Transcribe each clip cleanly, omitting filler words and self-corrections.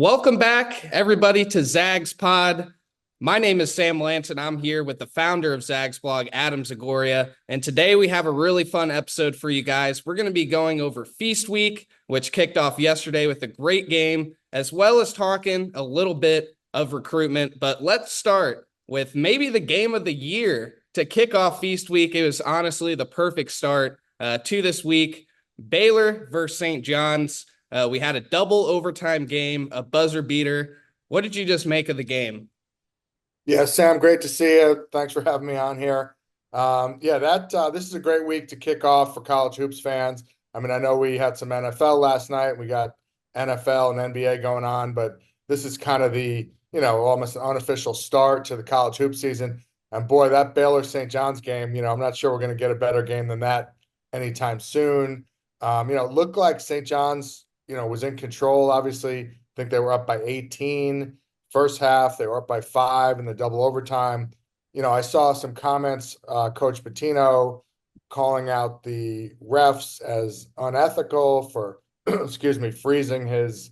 Welcome back, everybody, to ZAGSPOD. My name is Sam Lance, and I'm here with the founder of ZAGSPOD, Adam Zagoria. And today we have a really fun episode for you guys. We're going to be going over Feast Week, which kicked off yesterday with a great game, as well as talking a little bit of recruitment. But let's start with maybe the game of the year to kick off Feast Week. It was honestly the perfect start to this week. Baylor versus St. John's. We had a double overtime game, a buzzer beater. What did you just make of the game? Yeah, Sam, great to see you. Thanks for having me on here. This is a great week to kick off for college hoops fans. I mean, I know we had some NFL last night. We got NFL and NBA going on, but this is kind of almost an unofficial start to the college hoop season. And boy, that Baylor St. John's game, I'm not sure we're going to get a better game than that anytime soon. It looked like St. John's, was in control. Obviously, I think they were up by 18. First half, they were up by 5 in the double overtime. I saw some comments, Coach Pitino calling out the refs as unethical for, excuse me, freezing his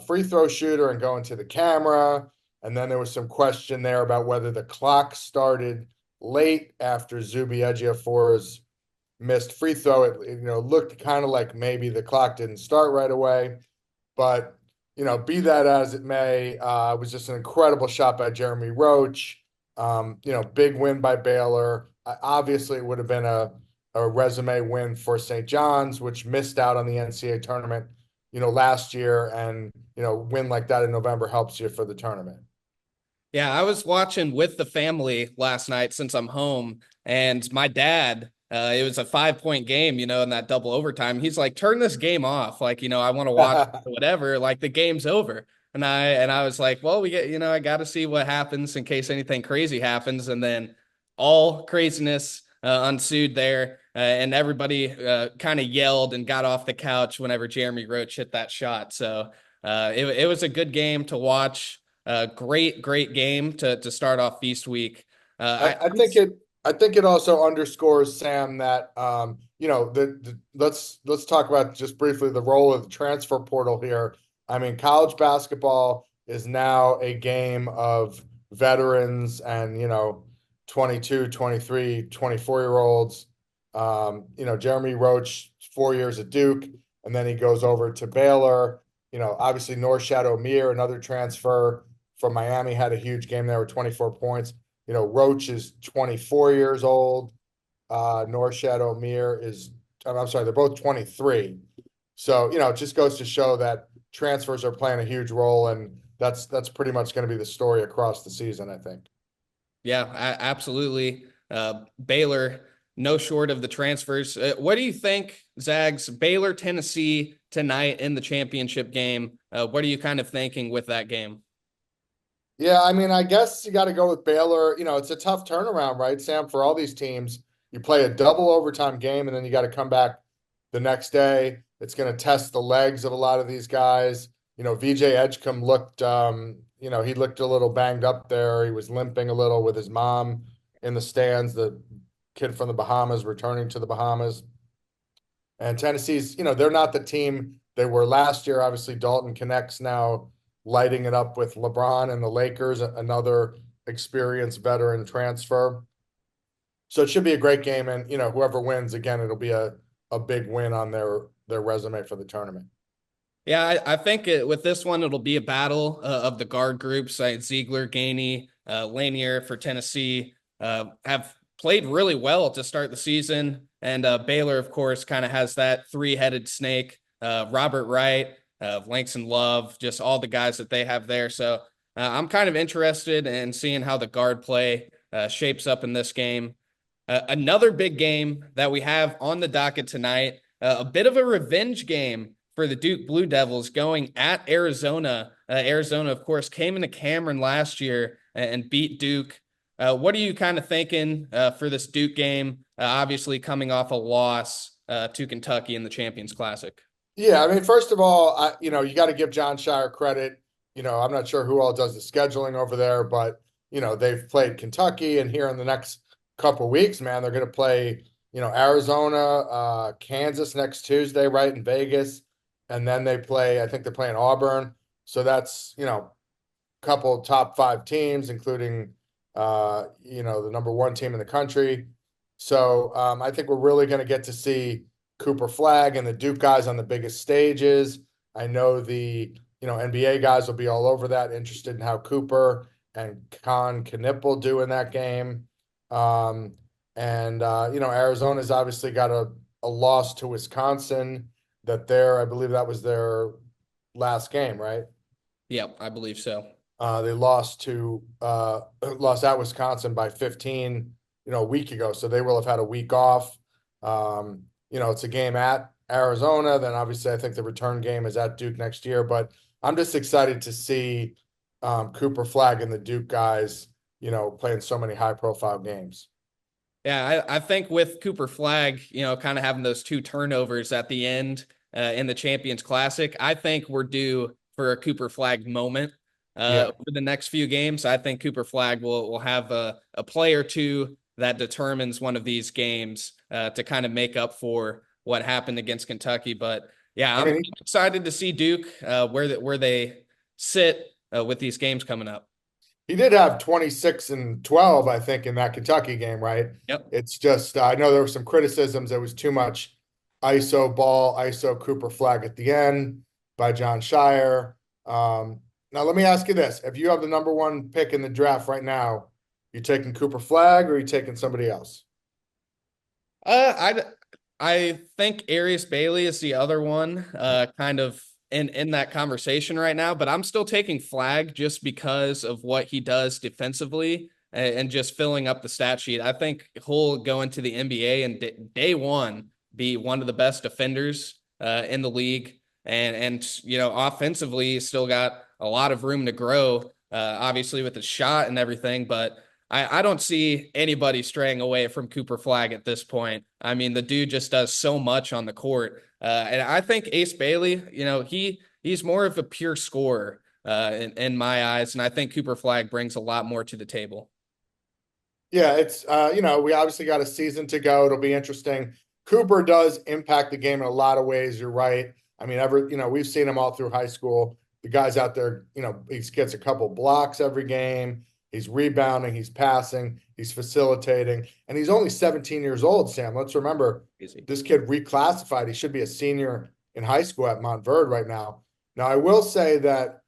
free throw shooter and going to the camera. And then there was some question there about whether the clock started late after Zuby Ejiofor's missed free throw. It looked kind of like maybe the clock didn't start right away, but be that as it may, it was just an incredible shot by Jeremy Roach. Big win by Baylor. Obviously, it would have been a resume win for St. John's, which missed out on the NCAA tournament, last year. And, win like that in November helps you for the tournament. Yeah, I was watching with the family last night since I'm home, and my dad, it was a 5 point game, in that double overtime. He's like, turn this game off. Like, I want to watch whatever, like the game's over. And I was like, well, I got to see what happens in case anything crazy happens. And then all craziness ensued there. And everybody kind of yelled and got off the couch whenever Jeremy Roach hit that shot. So it was a good game to watch. Great game to start off Feast Week. I think it also underscores, Sam, that let's talk about just briefly the role of the transfer portal here. I mean, college basketball is now a game of veterans and 22, 23, 24-year olds. Jeremy Roach, 4 years at Duke, and then he goes over to Baylor. Obviously Norshad Omier, another transfer from Miami, had a huge game there with 24 points. Roach is 24 years old. Norshad Omier I'm sorry, they're both 23. So, it just goes to show that transfers are playing a huge role, and that's pretty much going to be the story across the season, I think. Yeah, absolutely. Baylor, no short of the transfers. What do you think, Zags? Baylor, Tennessee tonight in the championship game. What are you kind of thinking with that game? Yeah, I mean, I guess you got to go with Baylor. It's a tough turnaround, right, Sam, for all these teams. You play a double overtime game and then you got to come back the next day. It's going to test the legs of a lot of these guys. VJ Edgecombe looked, he looked a little banged up there. He was limping a little with his mom in the stands, the kid from the Bahamas returning to the Bahamas. And Tennessee's, they're not the team they were last year. Obviously, Dalton Connect's now lighting it up with LeBron and the Lakers, another experienced veteran transfer. So it should be a great game. And, whoever wins, again, it'll be a big win on their resume for the tournament. Yeah, I think with this one, it'll be a battle of the guard groups. Ziegler, Gainey, Lanier for Tennessee have played really well to start the season. And Baylor, of course, kind of has that three-headed snake. Robert Wright, Langston Love, just all the guys that they have there. So I'm kind of interested in seeing how the guard play shapes up in this game. Another big game that we have on the docket tonight, a bit of a revenge game for the Duke Blue Devils going at Arizona. Arizona, of course, came into Cameron last year and beat Duke. What are you kind of thinking for this Duke game? Obviously coming off a loss to Kentucky in the Champions Classic. Yeah, I mean, first of all, you got to give John Shire credit. I'm not sure who all does the scheduling over there, but they've played Kentucky, and here in the next couple of weeks, man, they're going to play Arizona, Kansas next Tuesday, right in Vegas, and then I think they're playing Auburn. So that's, couple top five teams, including, the number one team in the country. So I think we're really going to get to see Cooper Flag and the Duke guys on the biggest stages. I know the, NBA guys will be all over that, interested in how Cooper and Con Knippel do in that game. Um, Arizona's obviously got a loss to Wisconsin I believe that was their last game, right? Yep, I believe so. They lost to lost at Wisconsin by 15, a week ago. So they will have had a week off. It's a game at Arizona. Then obviously I think the return game is at Duke next year. But I'm just excited to see Cooper Flag and the Duke guys, playing so many high profile games. Yeah, I think with Cooper Flag, kind of having those two turnovers at the end in the Champions Classic, I think we're due for a Cooper Flag moment Yeah. over the next few games. I think Cooper Flag will have a play or two that determines one of these games to kind of make up for what happened against Kentucky. But yeah, I I'm mean, excited to see Duke where they sit with these games coming up. he did have 26 and 12, I think, in that Kentucky game, right? Yep. It's just, I know there were some criticisms. There was too much ISO ball, ISO Cooper Flag at the end by John Shire. Now, let me ask you this. If you have the number one pick in the draft right now, you taking Cooper Flag or are you taking somebody else? I I think Arius Bailey is the other one, kind of in that conversation right now. But I'm still taking Flag just because of what he does defensively and just filling up the stat sheet. I think he'll go into the NBA and day one be one of the best defenders in the league, and offensively he's still got a lot of room to grow. Obviously with the shot and everything, but I don't see anybody straying away from Cooper Flag at this point. I mean, the dude just does so much on the court. And I think Ace Bailey, he's more of a pure scorer in my eyes. And I think Cooper Flag brings a lot more to the table. Yeah, it's we obviously got a season to go. It'll be interesting. Cooper does impact the game in a lot of ways. You're right. I mean, we've seen him all through high school. The guy's out there, he gets a couple blocks every game. He's rebounding, he's passing, he's facilitating, and he's only 17 years old, Sam. Let's remember Easy. this kid reclassified. He should be a senior in high school at Montverde right now. Now, I will say that,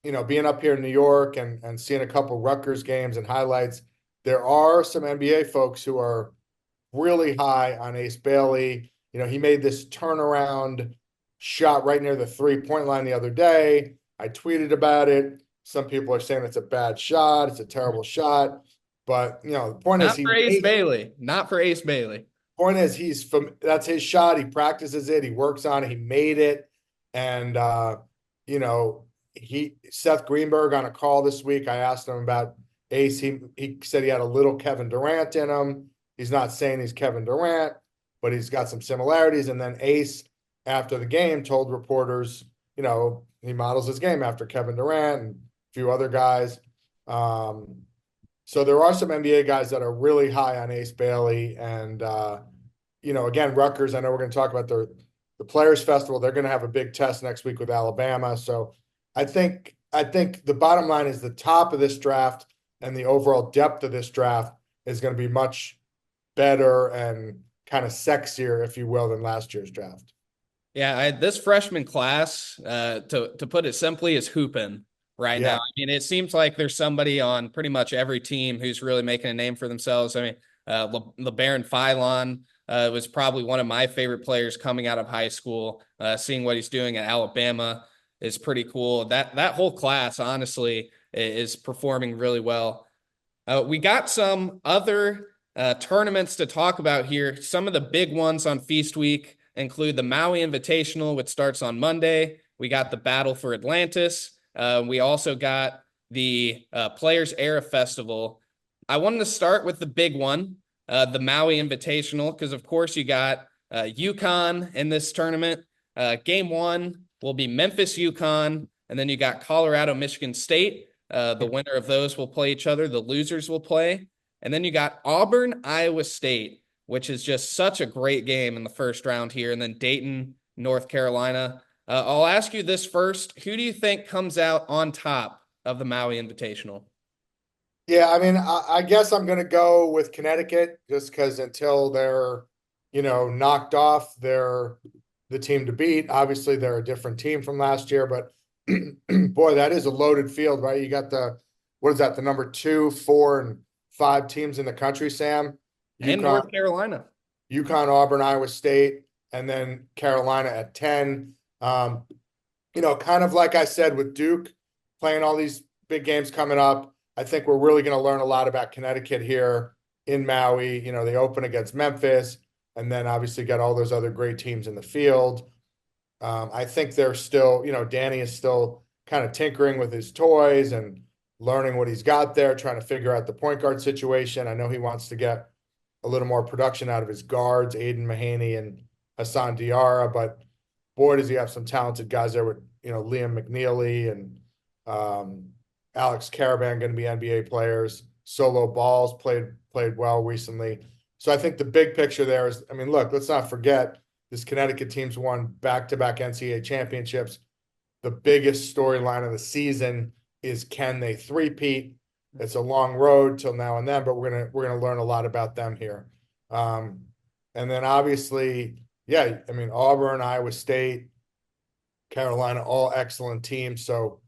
being up here in New York and seeing a couple Rutgers games and highlights, there are some NBA folks who are really high on Ace Bailey. He made this turnaround shot right near the 3-point line the other day. I tweeted about it. Some people are saying it's a bad shot. It's a terrible shot. But, the point is Not for Ace Bailey. Not for Ace Bailey. Point is that's his shot. He practices it. He works on it. He made it. And, Seth Greenberg on a call this week, I asked him about Ace. He said he had a little Kevin Durant in him. He's not saying he's Kevin Durant, but he's got some similarities. And then Ace, after the game, told reporters, he models his game after Kevin Durant and a few other guys. So there are some NBA guys that are really high on Ace Bailey. And, again, Rutgers, I know we're going to talk about the Players Festival. They're going to have a big test next week with Alabama. So I think the bottom line is the top of this draft and the overall depth of this draft is going to be much better and kind of sexier, if you will, than last year's draft. Yeah, this freshman class, to put it simply, is hooping right now. Yeah. I mean, it seems like there's somebody on pretty much every team who's really making a name for themselves. I mean, LeBaron Philon was probably one of my favorite players coming out of high school. Seeing what he's doing at Alabama is pretty cool. That whole class, honestly, is performing really well. We got some other tournaments to talk about here. Some of the big ones on Feast Week include the Maui Invitational, which starts on Monday. We got the Battle for Atlantis. We also got the Players Era Festival. I wanted to start with the big one, the Maui Invitational, because of course you got UConn in this tournament. Game one will be Memphis UConn, and then you got Colorado Michigan State. The winner of those will play each other. The losers will play. And then you got Auburn, Iowa State, which is just such a great game in the first round here. And then Dayton, North Carolina. I'll ask you this first. Who do you think comes out on top of the Maui Invitational? Yeah, I mean, I guess I'm going to go with Connecticut just because until they're, knocked off, they're the team to beat. Obviously, they're a different team from last year, but boy, that is a loaded field, right? You got what is that, the number 2, 4, and 5 teams in the country, Sam? And UConn, North Carolina. Auburn, Iowa State, and then Carolina at 10. Um, kind of like I said with Duke playing all these big games coming up, I think we're really going to learn a lot about Connecticut here in Maui. They open against Memphis and then obviously got all those other great teams in the field. I think they're still, Danny is still kind of tinkering with his toys and learning what he's got there, trying to figure out the point guard situation. I know he wants to get a little more production out of his guards, Aiden Mahaney and Hassan Diarra, but boy, does he have some talented guys there with, Liam McNeely and Alex Caravan going to be NBA players. Solo Balls played well recently. So I think the big picture there is, I mean, look, let's not forget this Connecticut team's won back-to-back NCAA championships. The biggest storyline of the season is can they three-peat? It's a long road till now and then, but we're gonna learn a lot about them here. And then obviously, yeah, I mean Auburn, Iowa State, Carolina, all excellent teams. So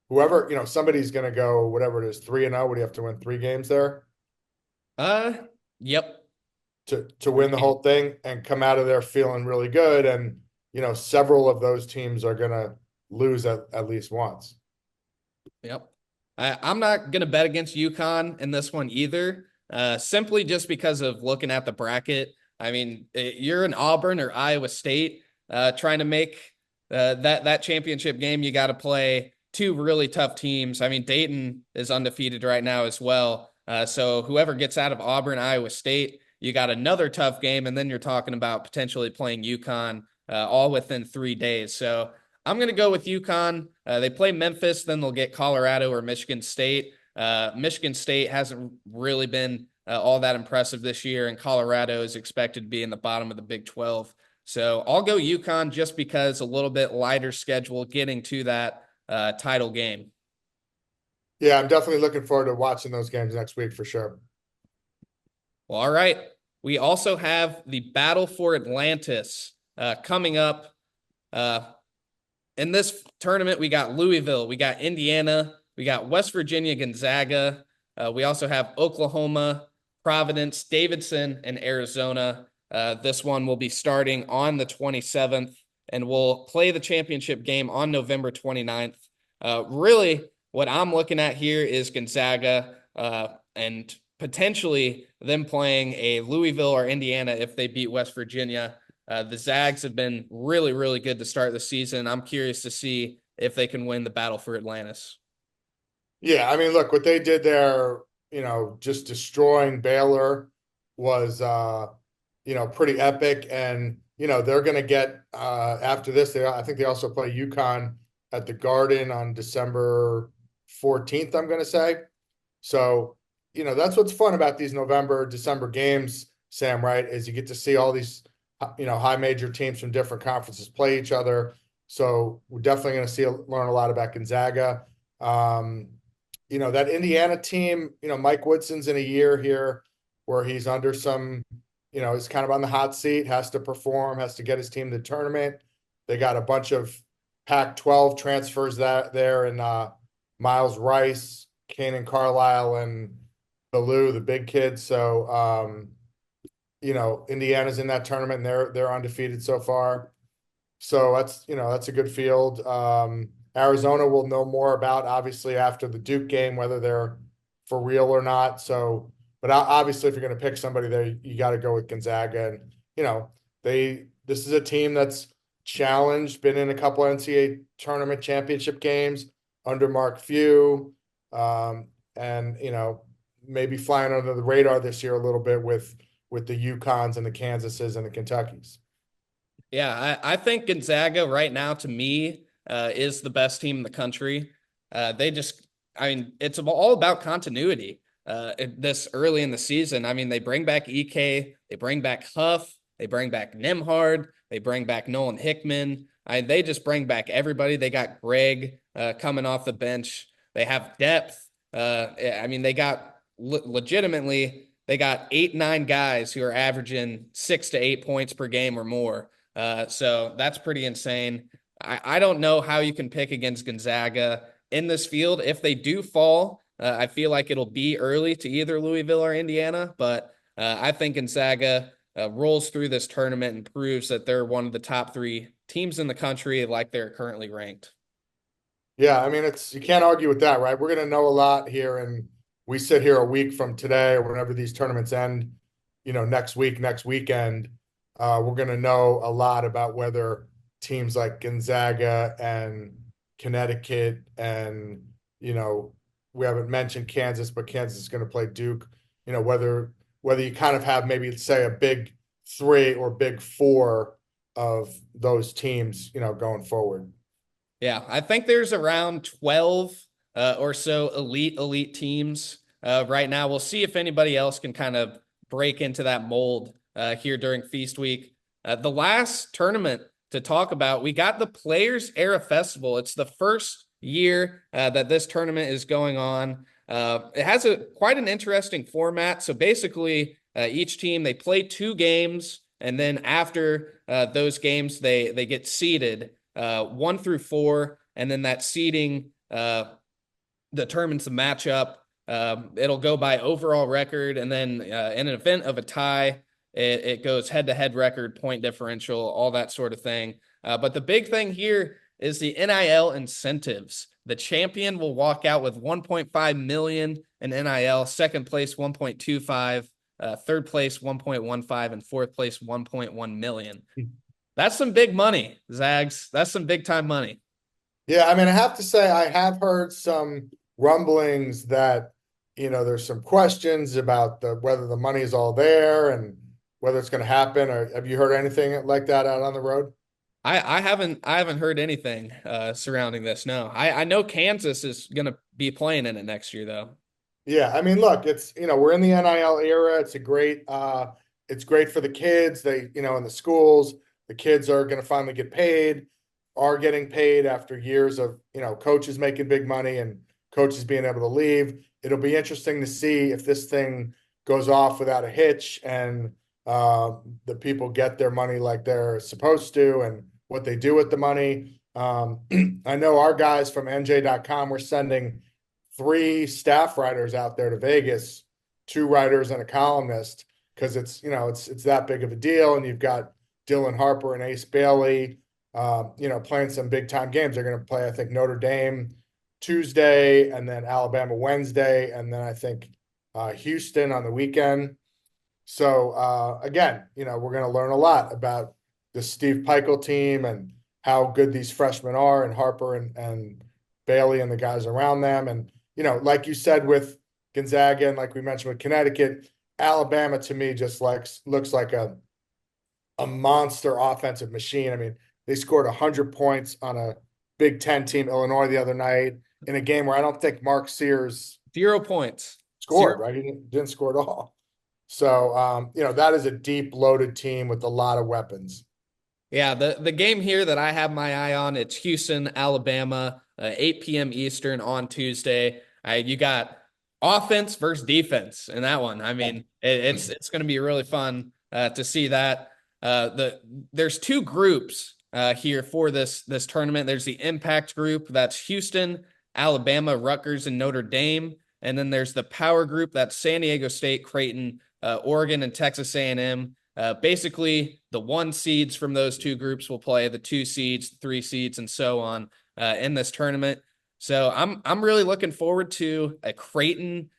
whoever, somebody's gonna go whatever it is, 3-0. Would you have to win 3 games there Uh, yep. to win the whole thing and come out of there feeling really good? And several of those teams are gonna lose at least once. Yep. I'm not going to bet against UConn in this one either, simply just because of looking at the bracket. I mean, you're in Auburn or Iowa State trying to make that championship game. You got to play 2 really tough teams. I mean, Dayton is undefeated right now as well. So whoever gets out of Auburn, Iowa State, you got another tough game, and then you're talking about potentially playing UConn all within 3 days. So I'm going to go with UConn. They play Memphis, then they'll get Colorado or Michigan State. Michigan State hasn't really been all that impressive this year, and Colorado is expected to be in the bottom of the Big 12. So I'll go UConn just because a little bit lighter schedule getting to that title game. Yeah, I'm definitely looking forward to watching those games next week for sure. Well, all right. We also have the Battle for Atlantis coming up. In this tournament, we got Louisville, we got Indiana, we got West Virginia, Gonzaga. We also have Oklahoma, Providence, Davidson, and Arizona. This one will be starting on the 27th, and we'll play the championship game on November 29th. Really, what I'm looking at here is Gonzaga and potentially them playing a Louisville or Indiana if they beat West Virginia. The Zags have been really, really good to start the season. I'm curious to see if they can win the battle for Atlantis. Yeah, I mean, look, what they did there, just destroying Baylor was pretty epic. And, they're gonna get after this, I think they also play UConn at the Garden on December 14th, I'm gonna say. So, that's what's fun about these November, December games, Sam, right? Is you get to see all these high major teams from different conferences play each other. So we're definitely going to learn a lot about Gonzaga. That Indiana team, Mike Woodson's in a year here where he's under some, he's kind of on the hot seat, has to perform, has to get his team to the tournament. They got a bunch of Pac-12 transfers there and Miles Rice, Kanan Carlisle, and Baloo, the big kids. So, Indiana's in that tournament and they're undefeated so far. So that's a good field. Arizona will know more about obviously after the Duke game, whether they're for real or not. So, but obviously if you're going to pick somebody there, you got to go with Gonzaga. And, this is a team that's challenged, been in a couple NCAA tournament championship games under Mark Few. And, maybe flying under the radar this year a little bit with the UConns and the Kansases and the Kentuckys. Yeah, I think Gonzaga right now, to me, is the best team in the country. It's all about continuity this early in the season. I mean, they bring back EK, they bring back Huff, they bring back Nimhard, They bring back Nolan Hickman. They just bring back everybody. They got Greg coming off the bench. They have depth. I mean, they got legitimately, they got 8, 9 guys who are averaging 6 to 8 points per game or more. So that's pretty insane. I don't know how you can pick against Gonzaga in this field. If they do fall, I feel like it'll be early to either Louisville or Indiana, but I think Gonzaga rolls through this tournament and proves that they're one of the top 3 teams in the country, like they're currently ranked. Yeah, I mean, it's you can't argue with that, right? We're going to know a lot here, and we sit here a week from today, or whenever these tournaments end, next week, next weekend, we're going to know a lot about whether teams like Gonzaga and Connecticut, and we haven't mentioned Kansas, but Kansas is going to play Duke. Whether you kind of have maybe say a big 3 or big 4 of those teams, going forward. Yeah, I think there's around 12 or so elite teams right now. We'll see if anybody else can kind of break into that mold here during Feast Week. The last tournament to talk about, we got the Players Era Festival. It's the first year that this tournament is going on. It has quite an interesting format. So basically, each team, they play 2 games, and then after those games, they get seeded 1 through 4, and then that seeding determines the matchup. It'll go by overall record, and then in an event of a tie, it goes head-to-head record, point differential, all that sort of thing. But the big thing here is the NIL incentives. The champion will walk out with 1.5 million in NIL, second place 1.25, third place 1.15, and fourth place 1.1 million. That's some big money, Zags. That's some big time money. Yeah, I mean, I have to say, I have heard some rumblings that, there's some questions about whether the money is all there and whether it's going to happen. Or have you heard anything like that out on the road? I haven't heard anything surrounding this. No, I know Kansas is going to be playing in it next year though. Yeah, I mean, look, it's we're in the NIL era. It's great for the kids. In the schools, the kids are going to finally get paid, are getting paid after years of coaches making big money and coaches being able to leave. It'll be interesting to see if this thing goes off without a hitch, and the people get their money like they're supposed to, and what they do with the money. I know our guys from NJ.com were sending 3 staff writers out there to Vegas, 2 writers and a columnist, because it's that big of a deal. And you've got Dylan Harper and Ace Bailey, playing some big time games. They're going to play, I think, Notre Dame Tuesday, and then Alabama Wednesday, and then I think Houston on the weekend. So again, we're going to learn a lot about the Steve Peichel team and how good these freshmen are, and Harper and Bailey and the guys around them. And like you said with Gonzaga, and like we mentioned with Connecticut, Alabama to me just looks like a monster offensive machine. I mean, they scored 100 points on a Big Ten team, Illinois, the other night in a game where I don't think Mark Sears 0 points scored, right? He didn't score at all. So, that is a deep loaded team with a lot of weapons. Yeah, the game here that I have my eye on, it's Houston, Alabama, 8 p.m. Eastern on Tuesday. You got offense versus defense in that one. I mean, it's going to be really fun to see that. There's 2 groups here for this tournament. There's the Impact group, that's Houston, Alabama, Rutgers, and Notre Dame. And then there's the Power group, that's San Diego State, Creighton, Oregon, and Texas A&M. Basically, the 1 seeds from those 2 groups will play the 2 seeds, 3 seeds, and so on in this tournament. So I'm really looking forward to a Creighton,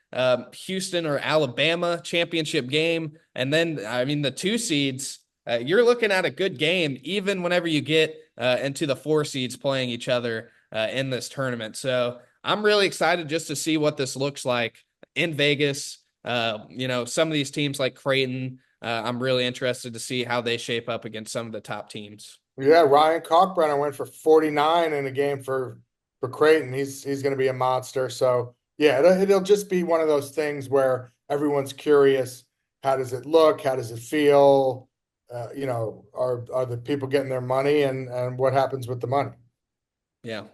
Houston, or Alabama championship game. And then, I mean, the 2 seeds, you're looking at a good game, even whenever you get into the 4 seeds playing each other in this tournament. So I'm really excited just to see what this looks like in Vegas. Some of these teams like Creighton, I'm really interested to see how they shape up against some of the top teams. Yeah, Ryan Kalkbrenner went for 49 in a game for Creighton. He's going to be a monster. So yeah, it'll just be one of those things where everyone's curious. How does it look? How does it feel? are the people getting their money, and what happens with the money. Yeah.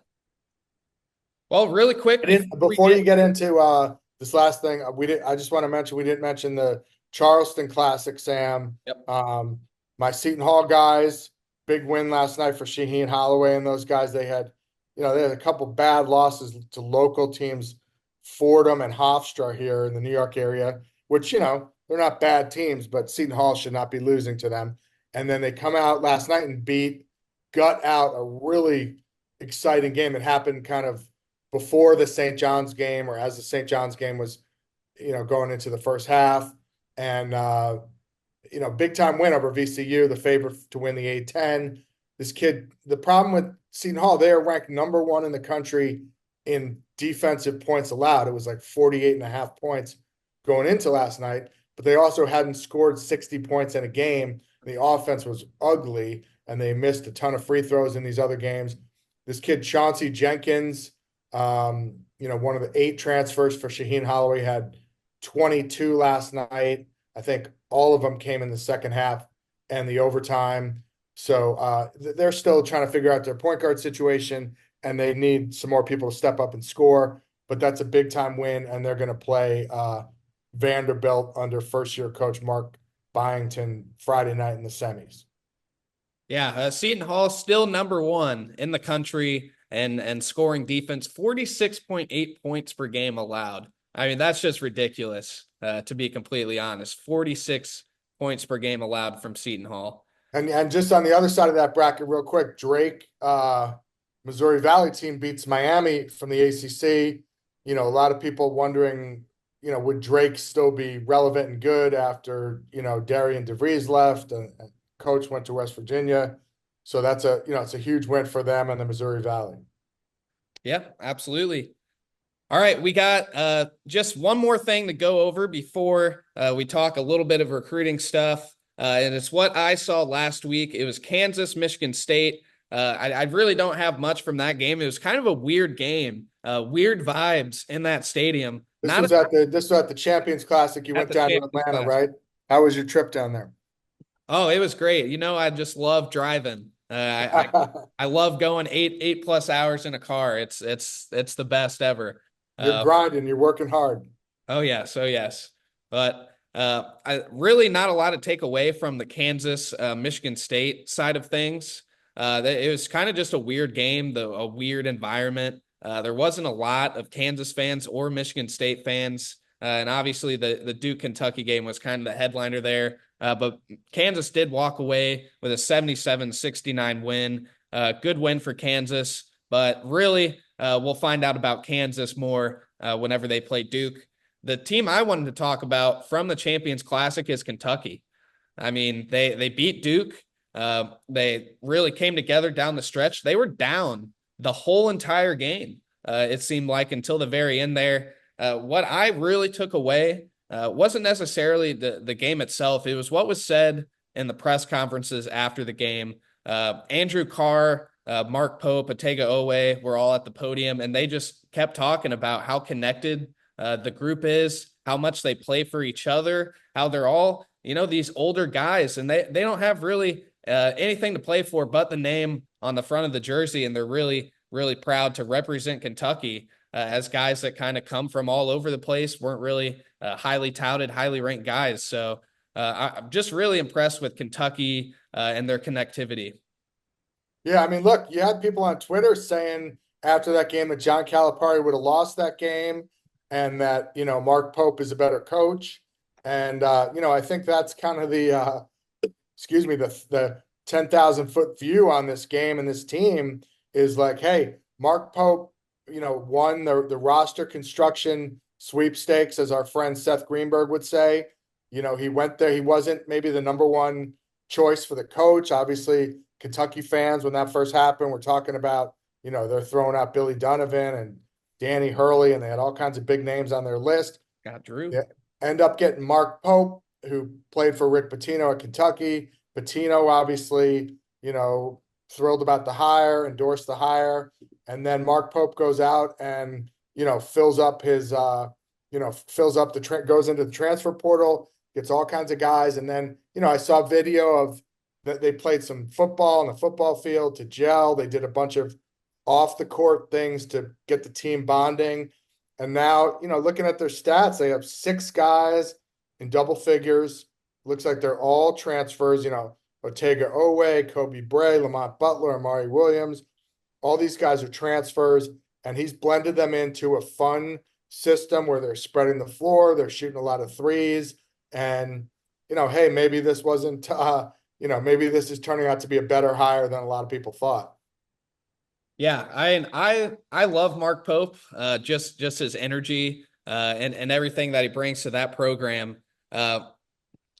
Well, really quick I didn't, before we before get you get into this last thing, I just want to mention we didn't mention the Charleston Classic, Sam. Yep. My Seton Hall guys, big win last night for Shaheen Holloway and those guys. They had a couple bad losses to local teams, Fordham and Hofstra here in the New York area, which, they're not bad teams, but Seton Hall should not be losing to them. And then they come out last night and gut out a really exciting game. It happened kind of before the St. John's game, or as the St. John's game was, going into the first half. And, big time win over VCU, the favorite to win the A10. This kid, the problem with Seton Hall, they are ranked number one in the country in defensive points allowed. It was like 48.5 points going into last night, but they also hadn't scored 60 points in a game. The offense was ugly, and they missed a ton of free throws in these other games. This kid, Chauncey Jenkins, one of the 8 transfers for Shaheen Holloway, had 22 last night. I think all of them came in the second half and the overtime. So they're still trying to figure out their point guard situation, and they need some more people to step up and score. But that's a big time win, and they're going to play Vanderbilt under first-year coach Mark Byington Friday night in the semis. Yeah, Seton Hall still number one in the country and scoring defense, 46.8 points per game allowed. I mean, that's just ridiculous, to be completely honest. 46 points per game allowed from Seton Hall. And just on the other side of that bracket, real quick, Drake, Missouri Valley team beats Miami from the ACC. A lot of people wondering, would Drake still be relevant and good after, Darian DeVries left and coach went to West Virginia. So that's it's a huge win for them and the Missouri Valley. Yeah, absolutely. All right, we got just one more thing to go over before we talk a little bit of recruiting stuff. And it's what I saw last week. It was Kansas, Michigan State. I really don't have much from that game. It was kind of a weird game, weird vibes in that stadium. This was at the Champions Classic. You went down to Atlanta, right? How was your trip down there? Oh, it was great. I just love driving. I love going eight plus hours in a car. It's the best ever. You're grinding. You're working hard. Oh yes, but I really not a lot to take away from the Kansas Michigan State side of things. It was kind of just a weird game, a weird environment. There wasn't a lot of Kansas fans or Michigan State fans, and obviously the Duke Kentucky game was kind of the headliner there. But Kansas did walk away with a 77-69 win. Good win for Kansas, but really we'll find out about Kansas more whenever they play Duke. The team I wanted to talk about from the Champions Classic is Kentucky. I mean, they beat Duke. They really came together down the stretch. They were down the whole entire game, it seemed like, until the very end there. What I really took away wasn't necessarily the game itself. It was what was said in the press conferences after the game. Andrew Carr, Mark Pope, Atega Owe were all at the podium, and they just kept talking about how connected the group is, how much they play for each other, how they're all, these older guys, and they don't have really anything to play for but the name on the front of the jersey, and they're really, really proud to represent Kentucky as guys that kind of come from all over the place, weren't really highly touted, highly ranked guys. So I'm just really impressed with Kentucky and their connectivity. Yeah, I mean, look, you had people on Twitter saying after that game that John Calipari would have lost that game, and that, Mark Pope is a better coach. And, I think that's kind of the 10,000-foot view on this game and this team is like, hey, Mark Pope, won the roster construction sweepstakes, as our friend Seth Greenberg would say. He went there. He wasn't maybe the number one choice for the coach. Obviously, Kentucky fans, when that first happened, were talking about, they're throwing out Billy Donovan and Danny Hurley, and they had all kinds of big names on their list. Got Drew. Yeah, end up getting Mark Pope, who played for Rick Pitino at Kentucky. Pitino, obviously, thrilled about the hire, endorsed the hire. And then Mark Pope goes out and, fills up goes into the transfer portal, gets all kinds of guys. And then, I saw video of they played some football on the football field to gel. They did a bunch of off the court things to get the team bonding. And now, looking at their stats, they have 6 guys in double figures. Looks like they're all transfers, Otega Owe, Kobe Bray, Lamont Butler, Amari Williams. All these guys are transfers, and he's blended them into a fun system where they're spreading the floor, they're shooting a lot of threes, and hey, maybe this wasn't, maybe this is turning out to be a better hire than a lot of people thought. Yeah, I love Mark Pope, just his energy and everything that he brings to that program.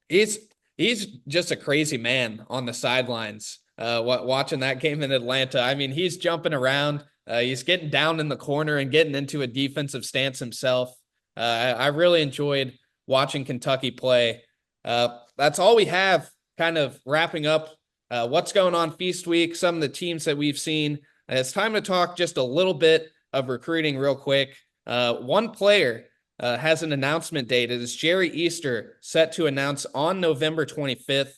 He's he's just a crazy man on the sidelines. Watching that game in Atlanta, I mean, he's jumping around. He's getting down in the corner and getting into a defensive stance himself. I really enjoyed watching Kentucky play. That's all we have. Kind of wrapping up what's going on Feast Week. Some of the teams that we've seen. It's time to talk just a little bit of recruiting real quick. One player has an announcement date. It is Jerry Easter, set to announce on November 25th.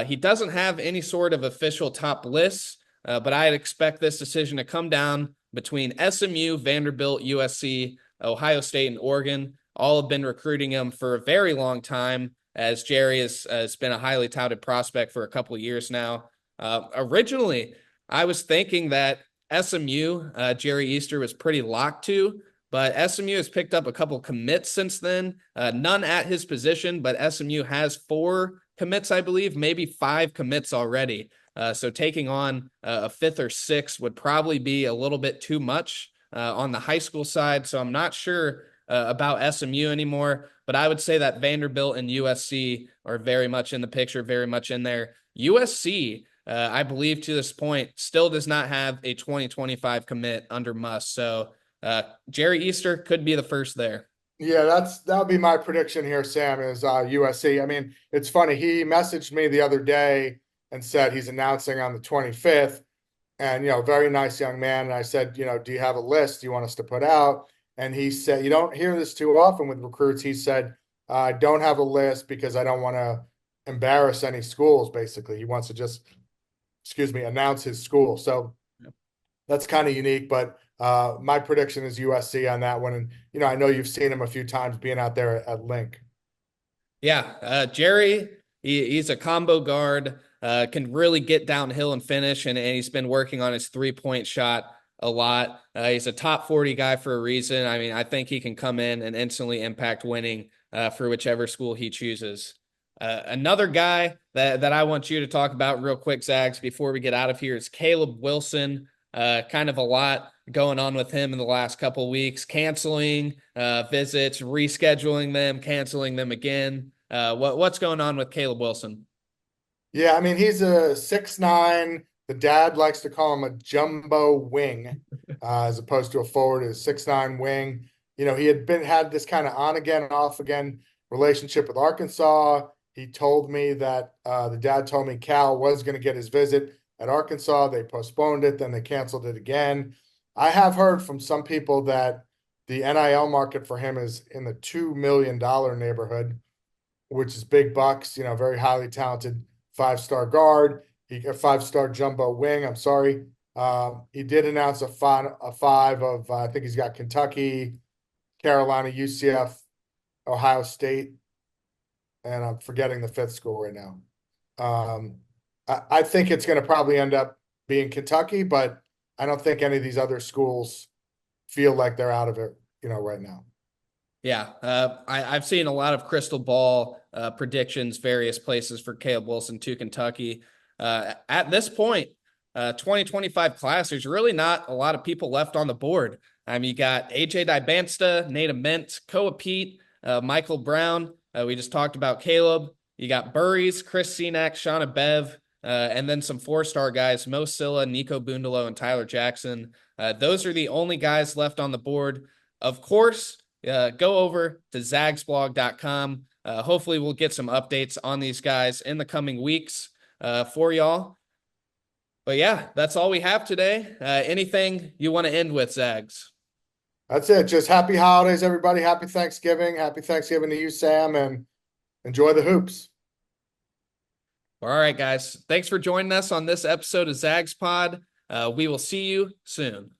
He doesn't have any sort of official top lists, but I'd expect this decision to come down between SMU, Vanderbilt, USC, Ohio State, and Oregon. All have been recruiting him for a very long time, as Jerry has been a highly touted prospect for a couple of years now. Originally, I was thinking that SMU, Jerry Easter was pretty locked to, but SMU has picked up a couple commits since then. None at his position, but SMU has 4 commits, I believe, maybe 5 commits already. So taking on a 5th or 6th would probably be a little bit too much on the high school side. So I'm not sure about SMU anymore, but I would say that Vanderbilt and USC are very much in the picture, very much in there. USC, I believe to this point, still does not have a 2025 commit under Muss. So Jerry Easter could be the first there. Yeah, that would be my prediction here, Sam, is USC. I mean, it's funny. He messaged me the other day and said he's announcing on the 25th. And, very nice young man. And I said, do you have a list you want us to put out? And he said, you don't hear this too often with recruits. He said, I don't have a list because I don't want to embarrass any schools, basically. He wants to just announce his school. So that's kind of unique, but my prediction is USC on that one. And, I know you've seen him a few times being out there at Link. Yeah, Jerry, he's a combo guard, can really get downhill and finish, and he's been working on his 3-point shot a lot. He's a top 40 guy for a reason. I mean, I think he can come in and instantly impact winning for whichever school he chooses. Another guy that I want you to talk about real quick, Zags, before we get out of here is Caleb Wilson. Kind of a lot going on with him in the last couple of weeks, canceling visits, rescheduling them, canceling them again. What's going on with Caleb Wilson? Yeah, I mean, he's a 6'9". The dad likes to call him a jumbo wing, as opposed to a forward, is 6'9" wing. He had this kind of on again, off again relationship with Arkansas. He told me that the dad told me Cal was going to get his visit at Arkansas. They postponed it, then they canceled it again. I have heard from some people that the NIL market for him is in the $2 million neighborhood, which is big bucks, very highly talented 5-star guard. A 5-star jumbo wing. I'm sorry. He did announce a 5 of, I think he's got Kentucky, Carolina, UCF, Ohio State, and I'm forgetting the 5th school right now. I think it's going to probably end up being Kentucky, but I don't think any of these other schools feel like they're out of it, right now. Yeah, I've seen a lot of crystal ball predictions, various places for Caleb Wilson to Kentucky. At this point, 2025 class, there's really not a lot of people left on the board. You got AJ Dybansta, Nate Ament, Koa Pete, Michael Brown. We just talked about Caleb. You got Burries, Chris Cenac, Shauna Bev, and then some 4-star guys, Mo Silla, Nico Bundalo, and Tyler Jackson. Those are the only guys left on the board. Of course, go over to zagsblog.com. Hopefully we'll get some updates on these guys in the coming weeks for y'all. But yeah, that's all we have today. Anything you want to end with, Zags? That's it. Just happy holidays, everybody. Happy Thanksgiving. Happy Thanksgiving to you, Sam, and enjoy the hoops. All right, guys. Thanks for joining us on this episode of ZAGSPOD. We will see you soon.